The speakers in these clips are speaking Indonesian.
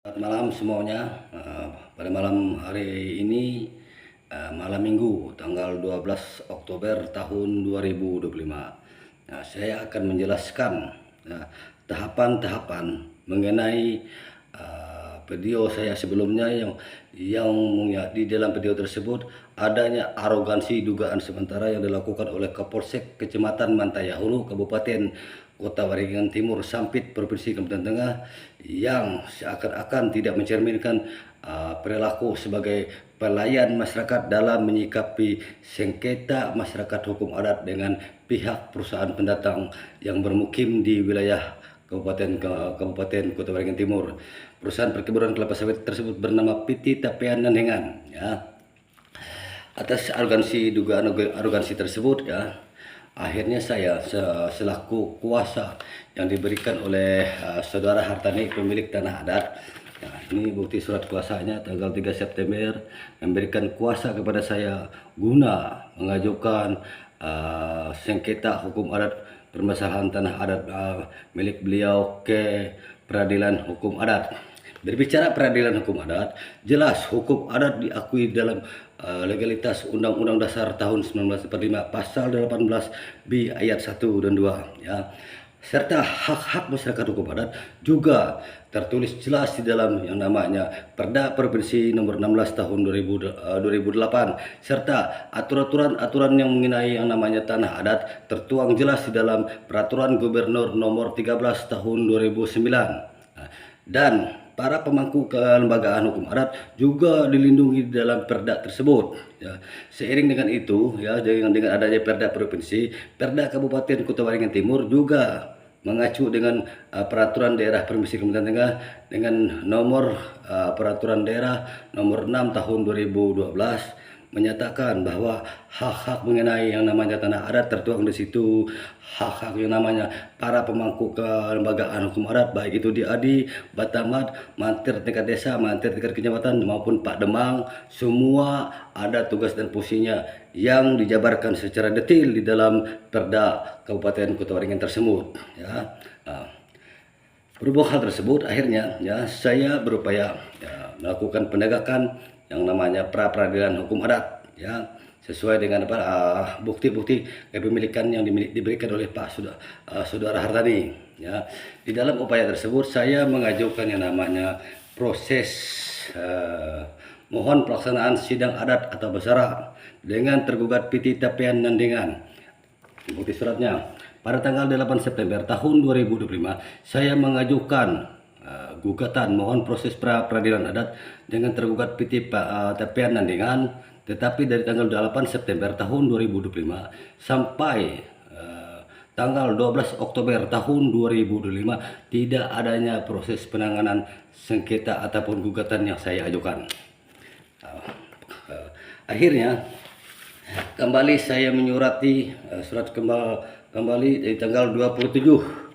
Selamat malam semuanya. Pada malam hari ini, malam Minggu, tanggal 12 Oktober tahun 2025. Saya akan menjelaskan tahapan-tahapan mengenai video saya sebelumnya yang di dalam video tersebut adanya arogansi dugaan sementara yang dilakukan oleh Kapolsek Kecamatan Mantaya Hulu, Kabupaten Kota Waringin Timur, Sampit, Provinsi Kalimantan Tengah, yang seakan-akan tidak mencerminkan perilaku sebagai pelayan masyarakat dalam menyikapi sengketa masyarakat hukum adat dengan pihak perusahaan pendatang yang bermukim di wilayah Kabupaten Kota Waringin Timur. Perusahaan perkebunan kelapa sawit tersebut bernama PT Tapean Nandengan. Atas dugaan arogansi tersebut, akhirnya saya selaku kuasa yang diberikan oleh saudara Hartani, pemilik tanah adat. Ini bukti surat kuasanya tanggal 3 September memberikan kuasa kepada saya guna mengajukan sengketa hukum adat permasalahan tanah adat milik beliau ke peradilan hukum adat. Berbicara peradilan hukum adat, jelas hukum adat diakui dalam legalitas Undang-Undang Dasar tahun 1945 pasal 18B ayat 1 dan 2, serta hak-hak masyarakat hukum adat juga tertulis jelas di dalam yang namanya Perda Provinsi nomor 16 tahun 2008, serta aturan-aturan yang mengenai yang namanya tanah adat tertuang jelas di dalam Peraturan Gubernur nomor 13 tahun 2009. Dan para pemangku kelembagaan hukum adat juga dilindungi di dalam perda tersebut. Seiring dengan itu, dengan adanya perda provinsi, perda Kabupaten Kota Waringin Timur juga mengacu dengan peraturan daerah Provinsi Kalimantan Tengah dengan nomor peraturan daerah nomor 6 tahun 2012, menyatakan bahwa hak-hak mengenai yang namanya tanah adat tertuang di situ, hak-hak yang namanya para pemangku kelembagaan hukum adat, baik itu di ADI, Batamat, Mantir tingkat desa, Mantir tingkat kecamatan maupun Pak Demang, semua ada tugas dan fungsinya yang dijabarkan secara detail di dalam Perda Kabupaten Kota Waringin tersebut. Berhubung hal tersebut, akhirnya saya berupaya melakukan penegakan yang namanya pra peradilan hukum adat, sesuai dengan bukti-bukti kepemilikan yang diberikan oleh Pak Saudara Hartani. Di dalam upaya tersebut saya mengajukan yang namanya proses mohon pelaksanaan sidang adat atau basara dengan tergugat PT Tapean Nandengan. Bukti suratnya pada tanggal 8 September tahun 2025 saya mengajukan gugatan mohon proses pra peradilan adat dengan tergugat PT Tapean Nandengan, tetapi dari tanggal 8 September tahun 2025 sampai tanggal 12 Oktober tahun 2025 tidak adanya proses penanganan sengketa ataupun gugatan yang saya ajukan. Akhirnya kembali saya menyurati surat kembali dari tanggal 27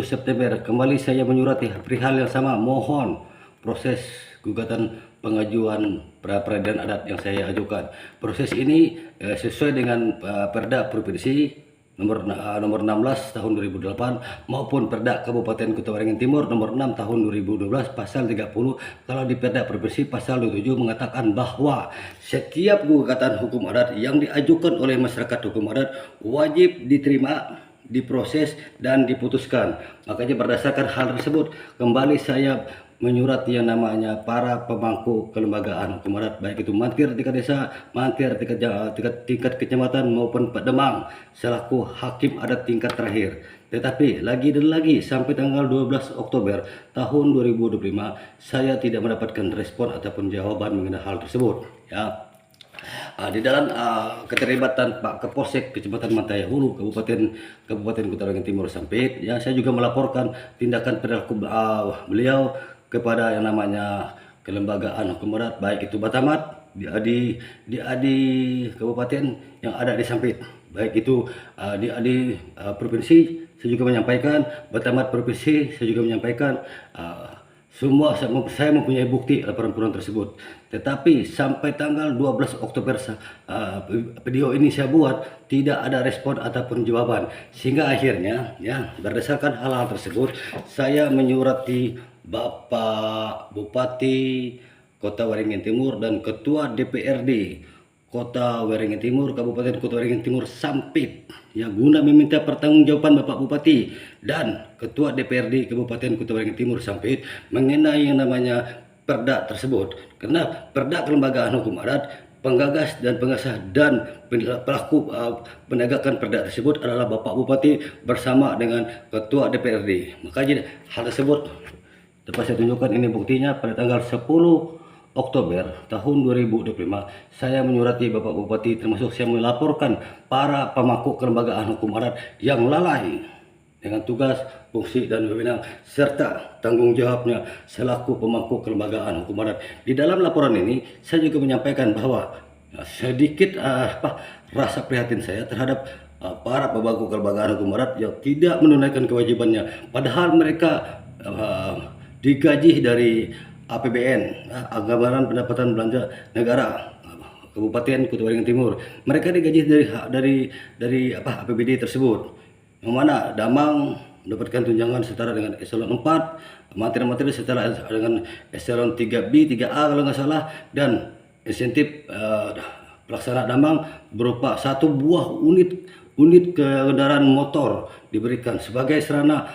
September kembali saya menyurati perihal yang sama, mohon proses gugatan pengajuan pra peradilan adat yang saya ajukan. Proses ini sesuai dengan Perda Provinsi nomor 16 tahun 2008 maupun Perda Kabupaten Kota Waringin Timur nomor 6 tahun 2012 pasal 30. Kalau di Perda Provinsi pasal 27 mengatakan bahwa setiap gugatan hukum adat yang diajukan oleh masyarakat hukum adat wajib diterima, diproses dan diputuskan. Makanya berdasarkan hal tersebut kembali saya menyurat yang namanya para pemangku kelembagaan hukum adat, baik itu Mantir tingkat desa, Mantir tingkat kecamatan maupun Pak Demang selaku hakim adat tingkat terakhir. Tetapi lagi dan lagi sampai tanggal 12 Oktober tahun 2025 saya tidak mendapatkan respon ataupun jawaban mengenai hal tersebut. Di dalam keterlibatan Pak Kapolsek Kecamatan Mantaya Hulu, Kabupaten Kota Waringin Timur Sampit, saya juga melaporkan tindakan perilaku beliau kepada yang namanya kelembagaan hukum adat, baik itu Batamat di ADI Kabupaten yang ada di Sampit, baik itu di ADI Provinsi saya juga menyampaikan, Batamat Provinsi saya juga menyampaikan, Semua saya mempunyai bukti laporan tersebut. Tetapi sampai tanggal 12 Oktober video ini saya buat, tidak ada respon ataupun jawaban. Sehingga akhirnya ya berdasarkan hal-hal tersebut saya menyurati Bapak Bupati Kota Waringin Timur dan Ketua DPRD Kota Waringin Timur, Kabupaten Kota Waringin Timur Sampit, yang guna meminta pertanggungjawaban Bapak Bupati dan Ketua DPRD Kabupaten Kota Waringin Timur Sampit mengenai yang namanya perda tersebut. Karena perda kelembagaan hukum adat, penggagas dan pengasas dan pelaku penegakan perda tersebut adalah Bapak Bupati bersama dengan Ketua DPRD. Makanya hal tersebut dapat saya tunjukkan, ini buktinya pada tanggal 10 Oktober tahun 2025 saya menyurati Bapak Bupati, termasuk saya melaporkan para pemangku kelembagaan hukum adat yang lalai dengan tugas, fungsi dan wewenang serta tanggung jawabnya selaku pemangku kelembagaan hukum adat. Di dalam laporan ini saya juga menyampaikan bahwa sedikit rasa prihatin saya terhadap para pemangku kelembagaan hukum adat yang tidak menunaikan kewajibannya, padahal mereka digaji dari APBN, Anggaran Pendapatan Belanja Negara Kabupaten Kota Waringin Timur. Mereka digaji dari APBD tersebut. Yang mana Damang mendapatkan tunjangan setara dengan eselon 4, materi-materi setara dengan eselon 3B, 3A kalau nggak salah, dan insentif pelaksana Damang berupa 1 buah unit kendaraan motor diberikan sebagai sarana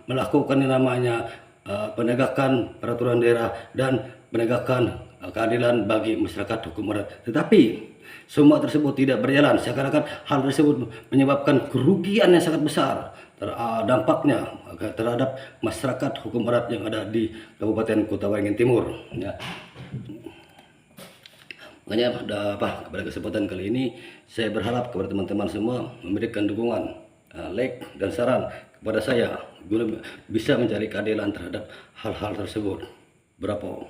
melakukan yang namanya penegakan peraturan daerah dan penegakan keadilan bagi masyarakat hukum adat. Tetapi semua tersebut tidak berjalan, seakan-akan hal tersebut menyebabkan kerugian yang sangat besar dampaknya terhadap masyarakat hukum adat yang ada di Kabupaten Kota Waringin Timur. Ya. Makanya pada kesempatan kali ini saya berharap kepada teman-teman semua memberikan dukungan, like dan saran kepada saya guna bisa mencari keadilan terhadap hal-hal tersebut. Berapa?